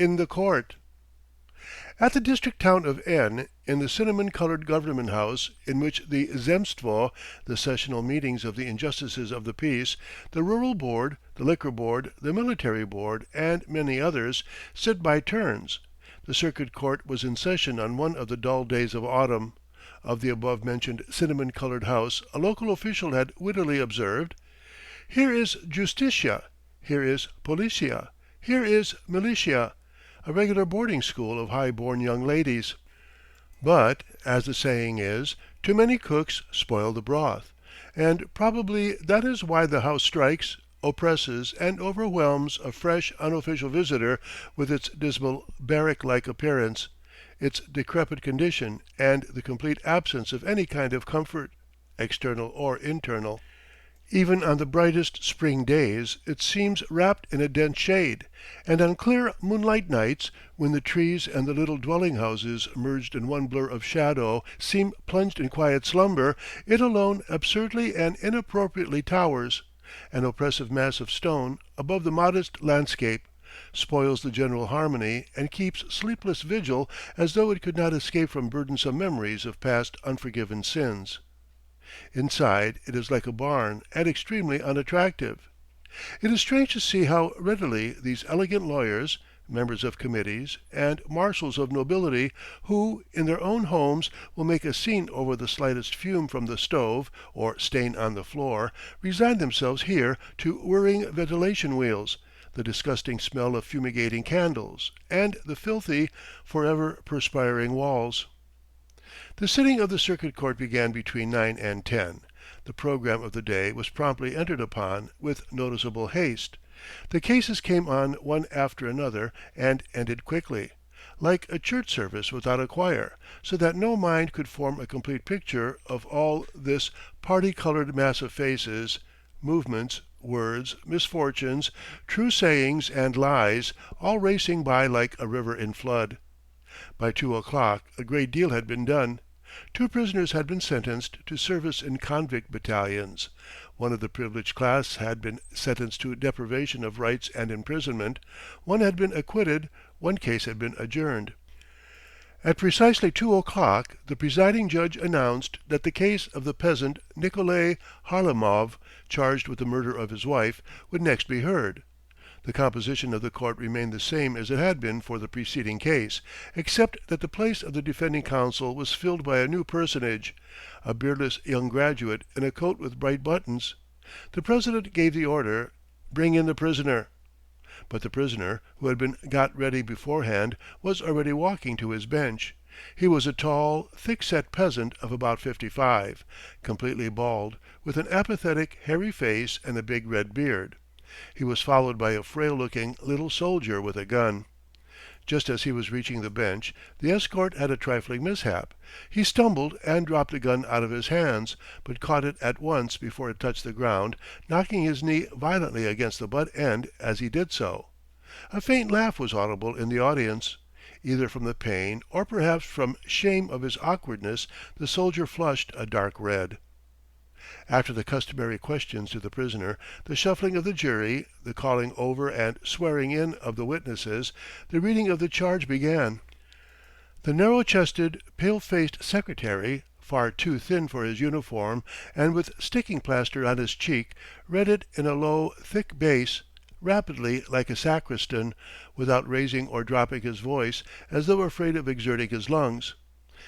in the Court. At the district town of N., in the cinnamon-colored government house in which the Zemstvo, the sessional meetings of the injustices of the peace, the rural board, the liquor board, the military board, and many others, sit by turns, the circuit court was in session on one of the dull days of autumn. Of the above-mentioned cinnamon-colored house a local official had wittily observed: "Here is Justitia, here is Policia, here is Militia, a regular boarding school of high-born young ladies." But, as the saying is, too many cooks spoil the broth, and probably that is why the house strikes, oppresses, and overwhelms a fresh unofficial visitor with its dismal barrack-like appearance, its decrepit condition, and the complete absence of any kind of comfort, external or internal. Even on the brightest spring days it seems wrapped in a dense shade, and on clear moonlight nights, when the trees and the little dwelling-houses merged in one blur of shadow seem plunged in quiet slumber, it alone absurdly and inappropriately towers, an oppressive mass of stone, above the modest landscape, spoils the general harmony, and keeps sleepless vigil as though it could not escape from burdensome memories of past unforgiven sins. Inside it is like a barn and extremely unattractive. It is strange to see how readily these elegant lawyers, members of committees, and marshals of nobility, who, in their own homes, will make a scene over the slightest fume from the stove or stain on the floor, resign themselves here to whirring ventilation wheels, the disgusting smell of fumigating candles, and the filthy, forever perspiring walls. The sitting of the circuit court began between 9 and 10. The program of the day was promptly entered upon with noticeable haste. The cases came on one after another and ended quickly, like a church service without a choir, so that no mind could form a complete picture of all this party-colored mass of faces, movements, words, misfortunes, true sayings and lies, all racing by like a river in flood. By 2 o'clock a great deal had been done. 2 prisoners had been sentenced to service in convict battalions. One of the privileged class had been sentenced to deprivation of rights and imprisonment. One had been acquitted. One case had been adjourned. At precisely 2 o'clock the presiding judge announced that the case of the peasant Nikolay Harlamov, charged with the murder of his wife, would next be heard. The composition of the court remained the same as it had been for the preceding case, except that the place of the defending counsel was filled by a new personage, a beardless young graduate in a coat with bright buttons. The president gave the order, "Bring in the prisoner." But the prisoner, who had been got ready beforehand, was already walking to his bench. He was a tall, thick-set peasant of about 55, completely bald, with an apathetic, hairy face and a big red beard. He was followed by a frail-looking little soldier with a gun. Just as he was reaching the bench, the escort had a trifling mishap. He stumbled and dropped the gun out of his hands, but caught it at once before it touched the ground, knocking his knee violently against the butt end as he did so. A faint laugh was audible in the audience. Either from the pain or perhaps from shame of his awkwardness, the soldier flushed a dark red. After the customary questions to the prisoner, the shuffling of the jury, the calling over and swearing in of the witnesses, the reading of the charge began. The narrow-chested, pale-faced secretary, far too thin for his uniform and with sticking plaster on his cheek, read it in a low, thick bass, rapidly like a sacristan, without raising or dropping his voice, as though afraid of exerting his lungs.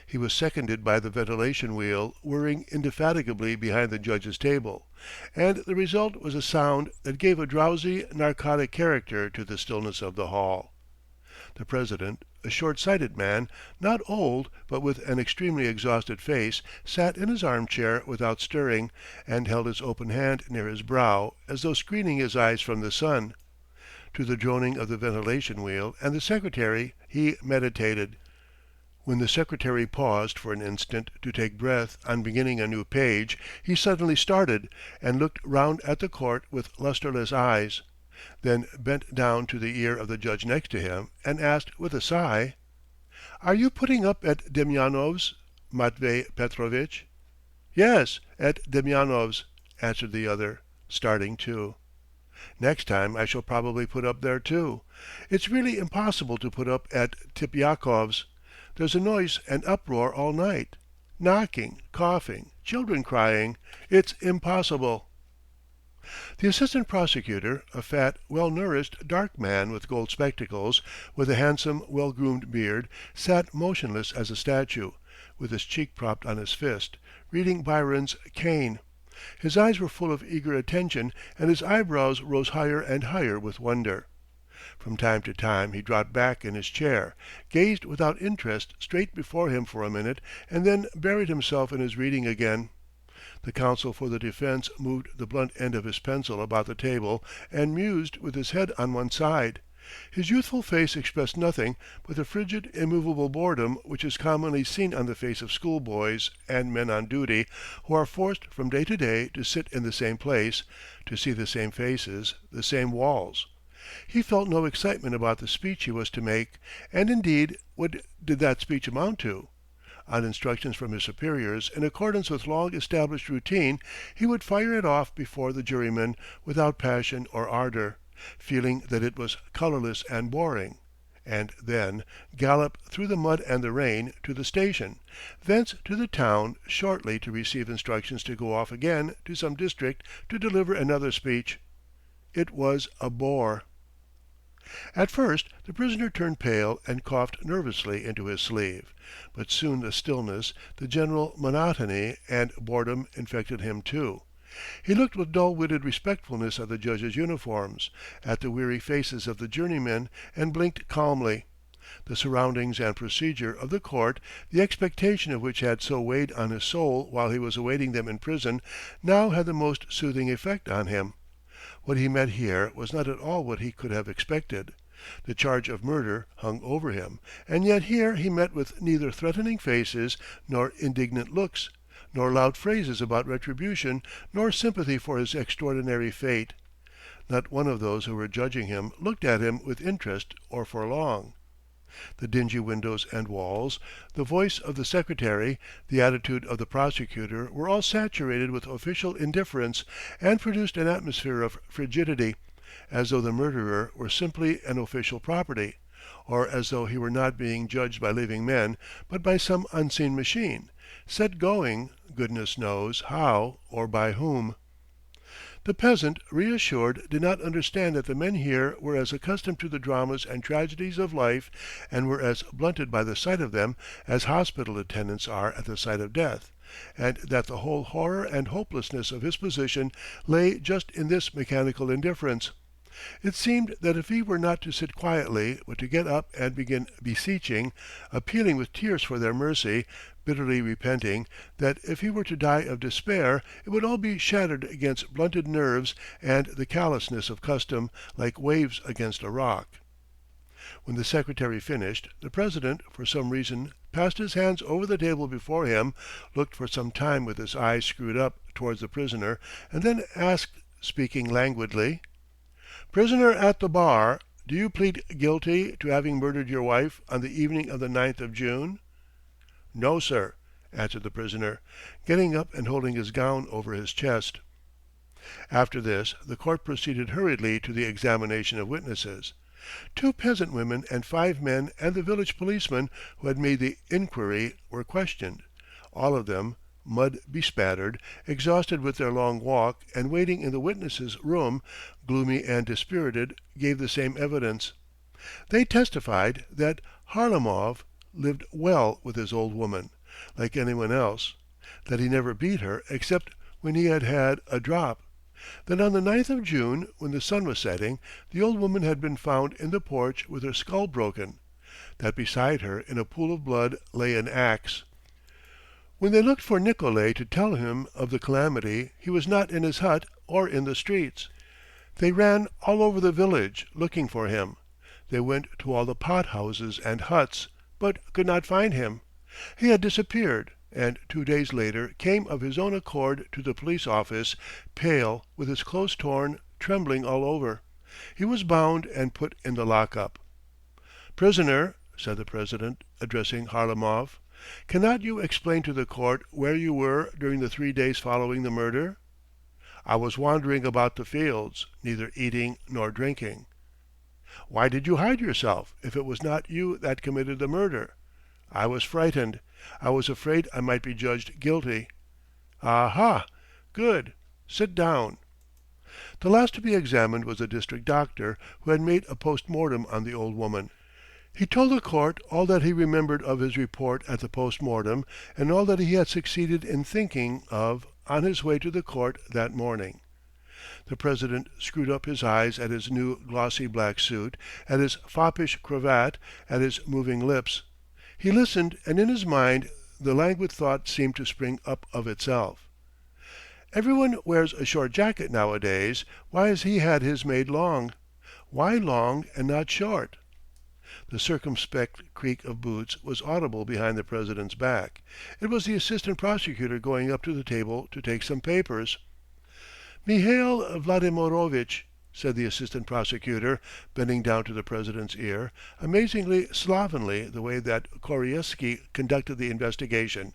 He was seconded by the ventilation wheel whirring indefatigably behind the judge's table, and the result was a sound that gave a drowsy, narcotic character to the stillness of the hall. The president, a short-sighted man, not old but with an extremely exhausted face, sat in his armchair without stirring, and held his open hand near his brow as though screening his eyes from the sun. To the droning of the ventilation wheel and the secretary he meditated. When the secretary paused for an instant to take breath on beginning a new page, he suddenly started and looked round at the court with lustreless eyes, then bent down to the ear of the judge next to him and asked with a sigh: "Are you putting up at Demyanov's, Matvey Petrovitch?" "Yes, at Demyanov's," answered the other, starting too. Next time I shall probably put up there too. It's really impossible to put up at Tipyakov's. There's a noise and uproar all night. Knocking, coughing, children crying. It's impossible." The assistant prosecutor, a fat, well-nourished, dark man with gold spectacles, with a handsome, well-groomed beard, sat motionless as a statue, with his cheek propped on his fist, reading Byron's Cain. His eyes were full of eager attention, and his eyebrows rose higher and higher with wonder. From time to time he dropped back in his chair, gazed without interest straight before him for a minute, and then buried himself in his reading again. The counsel for the defense moved the blunt end of his pencil about the table and mused with his head on one side. His youthful face expressed nothing but the frigid, immovable boredom which is commonly seen on the face of schoolboys and men on duty who are forced from day to day to sit in the same place, to see the same faces, the same walls. He felt no excitement about the speech he was to make, and indeed, what did that speech amount to? On instructions from his superiors, in accordance with long established routine, he would fire it off before the jurymen without passion or ardor, feeling that it was colorless and boring, and then gallop through the mud and the rain to the station, thence to the town shortly to receive instructions to go off again to some district to deliver another speech. It was a bore. At first the prisoner turned pale and coughed nervously into his sleeve, but soon the stillness, the general monotony and boredom infected him too. He looked with dull-witted respectfulness at the judges' uniforms, at the weary faces of the journeymen, and blinked calmly. The surroundings and procedure of the court, the expectation of which had so weighed on his soul while he was awaiting them in prison, now had the most soothing effect on him. What he met here was not at all what he could have expected. The charge of murder hung over him, and yet here he met with neither threatening faces, nor indignant looks, nor loud phrases about retribution, nor sympathy for his extraordinary fate. Not one of those who were judging him looked at him with interest or for long. The dingy windows and walls, the voice of the secretary, the attitude of the prosecutor were all saturated with official indifference and produced an atmosphere of frigidity, as though the murderer were simply an official property, or as though he were not being judged by living men, but by some unseen machine, set going, goodness knows how or by whom. The peasant, reassured, did not understand that the men here were as accustomed to the dramas and tragedies of life and were as blunted by the sight of them as hospital attendants are at the sight of death, and that the whole horror and hopelessness of his position lay just in this mechanical indifference. It seemed that if he were not to sit quietly, but to get up and begin beseeching, appealing with tears for their mercy, bitterly repenting, that if he were to die of despair, it would all be shattered against blunted nerves and the callousness of custom, like waves against a rock. When the secretary finished, the president, for some reason, passed his hands over the table before him, looked for some time with his eyes screwed up towards the prisoner, and then asked, speaking languidly: "Prisoner at the bar, do you plead guilty to having murdered your wife on the evening of the 9th of June?" "No, sir," answered the prisoner, getting up and holding his gown over his chest. After this the court proceeded hurriedly to the examination of witnesses. 2 peasant women and 5 men and the village policeman who had made the inquiry were questioned. All of them, mud bespattered, exhausted with their long walk, and waiting in the witnesses' room, gloomy and dispirited, gave the same evidence. They testified that Harlamov lived well with his old woman, like anyone else, that he never beat her except when he had had a drop, that on the 9th of June, when the sun was setting, the old woman had been found in the porch with her skull broken, that beside her in a pool of blood lay an axe. When they looked for Nikolay to tell him of the calamity, he was not in his hut or in the streets. They ran all over the village looking for him. They went to all the pot houses and huts, but could not find him. He had disappeared, and 2 days later came of his own accord to the police office, pale, with his clothes torn, trembling all over. He was bound and put in the lock-up. "Prisoner," said the president, addressing Harlamov, "cannot you explain to the court where you were during the 3 days following the murder?" I was wandering about the fields, neither eating nor drinking. Why did you hide yourself, if it was not you that committed the murder? I was frightened. I was afraid I might be judged guilty. Aha! Good. Sit down. The last to be examined was the district doctor, who had made a post-mortem on the old woman. He told the court all that he remembered of his report at the post-mortem, and all that he had succeeded in thinking of on his way to the court that morning. The president screwed up his eyes at his new glossy black suit, at his foppish cravat, at his moving lips. He listened, and in his mind the languid thought seemed to spring up of itself. Everyone wears a short jacket nowadays. Why has he had his made long? Why long and not short? The circumspect creak of boots was audible behind the president's back. It was the assistant prosecutor going up to the table to take some papers. "Mihail Vladimirovitch," said the assistant prosecutor, bending down to the president's ear, amazingly slovenly the way that Koryesky conducted the investigation.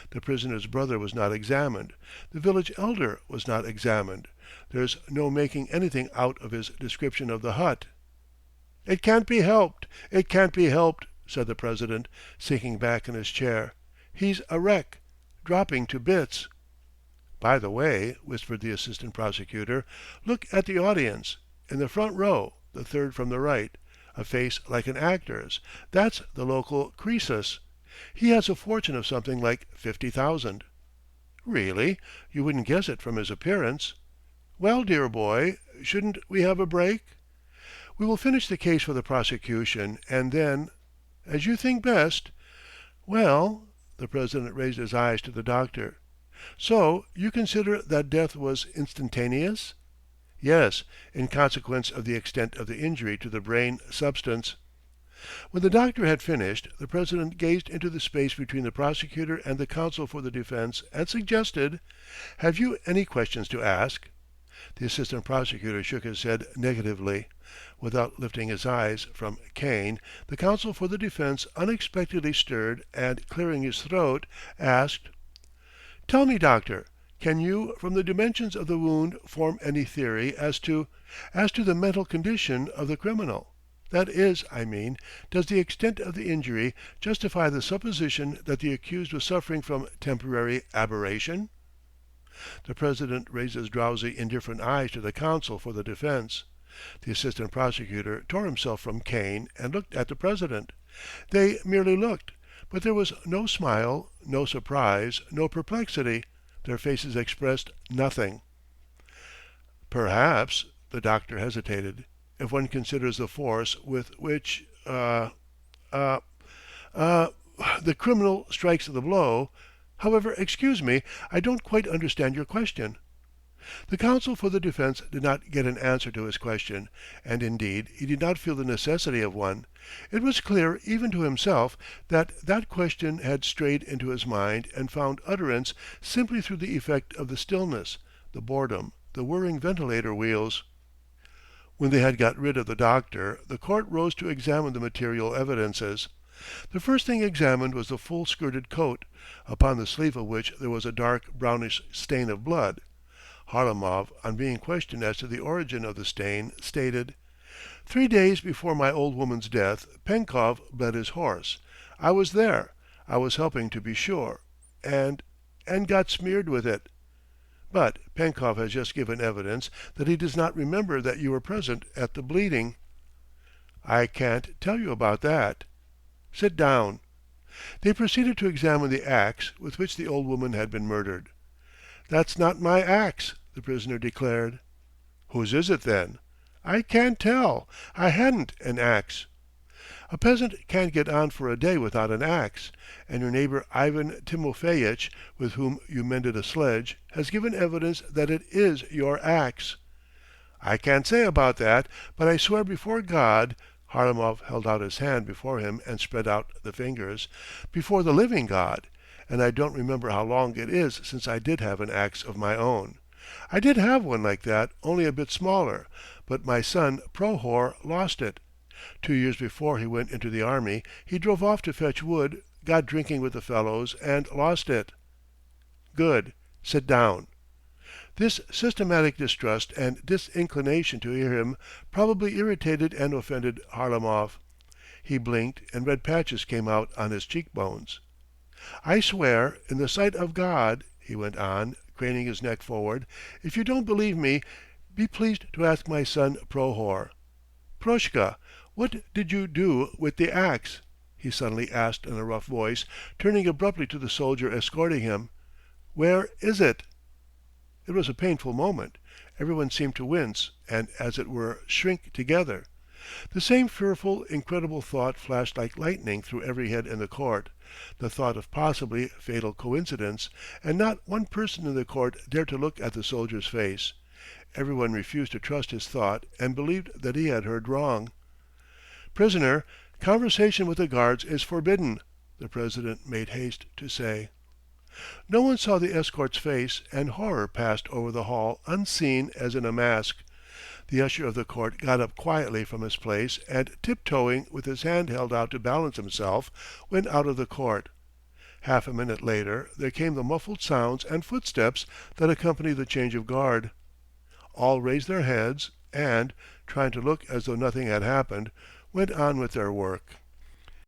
The prisoner's brother was not examined. The village elder was not examined. There's no making anything out of his description of the hut. "It can't be helped! It can't be helped!" said the president, sinking back in his chair. "He's a wreck, dropping to bits." "By the way," whispered the assistant prosecutor, "look at the audience. In the front row, the third from the right, a face like an actor's. That's the local Croesus. He has a fortune of something like 50,000. "Really? You wouldn't guess it from his appearance. Well, dear boy, shouldn't we have a break? We will finish the case for the prosecution, and then, as you think best. Well?" The president raised his eyes to the doctor. "So you consider that death was instantaneous?" "Yes, in consequence of the extent of the injury to the brain substance." When the doctor had finished, the president gazed into the space between the prosecutor and the counsel for the defense and suggested, "Have you any questions to ask?" The assistant prosecutor shook his head negatively. Without lifting his eyes from Kane, the counsel for the defense unexpectedly stirred and, clearing his throat, asked: "Tell me, doctor, can you, from the dimensions of the wound, form any theory as to the mental condition of the criminal? That is, I mean, does the extent of the injury justify the supposition that the accused was suffering from temporary aberration?" The president raised his drowsy, indifferent eyes to the counsel for the defense. The assistant prosecutor tore himself from Kane and looked at the president. They merely looked, but there was no smile, no surprise, no perplexity. Their faces expressed nothing. "Perhaps," the doctor hesitated, "if one considers the force with which the criminal strikes the blow. However, excuse me, I don't quite understand your question." The counsel for the defense did not get an answer to his question, and indeed he did not feel the necessity of one. It was clear even to himself that that question had strayed into his mind and found utterance simply through the effect of the stillness, the boredom, the whirring ventilator wheels. When they had got rid of the doctor, the court rose to examine the material evidences. The first thing examined was the full-skirted coat, upon the sleeve of which there was a dark brownish stain of blood. Harlamov, on being questioned as to the origin of the stain, stated: "3 days before my old woman's death, Penkov bled his horse. I was there. I was helping to be sure, and got smeared with it." "But Penkov has just given evidence that he does not remember that you were present at the bleeding." "I can't tell you about that." "Sit down." They proceeded to examine the axe with which the old woman had been murdered. "That's not my axe," the prisoner declared. "Whose is it then?" "I can't tell. I hadn't an axe." "A peasant can't get on for a day without an axe, and your neighbour Ivan Timofeyitch, with whom you mended a sledge, has given evidence that it is your axe." "I can't say about that, but I swear before God," Harlamov held out his hand before him and spread out the fingers, "before the living God, and I don't remember how long it is since I did have an axe of my own. I did have one like that, only a bit smaller, but my son Prohor lost it. 2 years before he went into the army, he drove off to fetch wood, got drinking with the fellows, and lost it." "Good. Sit down." This systematic distrust and disinclination to hear him probably irritated and offended Harlamov. He blinked and red patches came out on his cheekbones. "I swear, in the sight of God," he went on, craning his neck forward, "if you don't believe me, be pleased to ask my son Prohor. Proshka, what did you do with the axe?" he suddenly asked in a rough voice, turning abruptly to the soldier escorting him. "Where is it?" It was a painful moment. Everyone seemed to wince and as it were shrink together. The same fearful, incredible thought flashed like lightning through every head in the court, the thought of possibly fatal coincidence, and not one person in the court dared to look at the soldier's face. Everyone refused to trust his thought and believed that he had heard wrong. "Prisoner, conversation with the guards is forbidden," the president made haste to say. No one saw the escort's face, and horror passed over the hall unseen as in a mask. The usher of the court got up quietly from his place and, tiptoeing with his hand held out to balance himself, went out of the court. Half a minute later there came the muffled sounds and footsteps that accompany the change of guard. All raised their heads and, trying to look as though nothing had happened, went on with their work.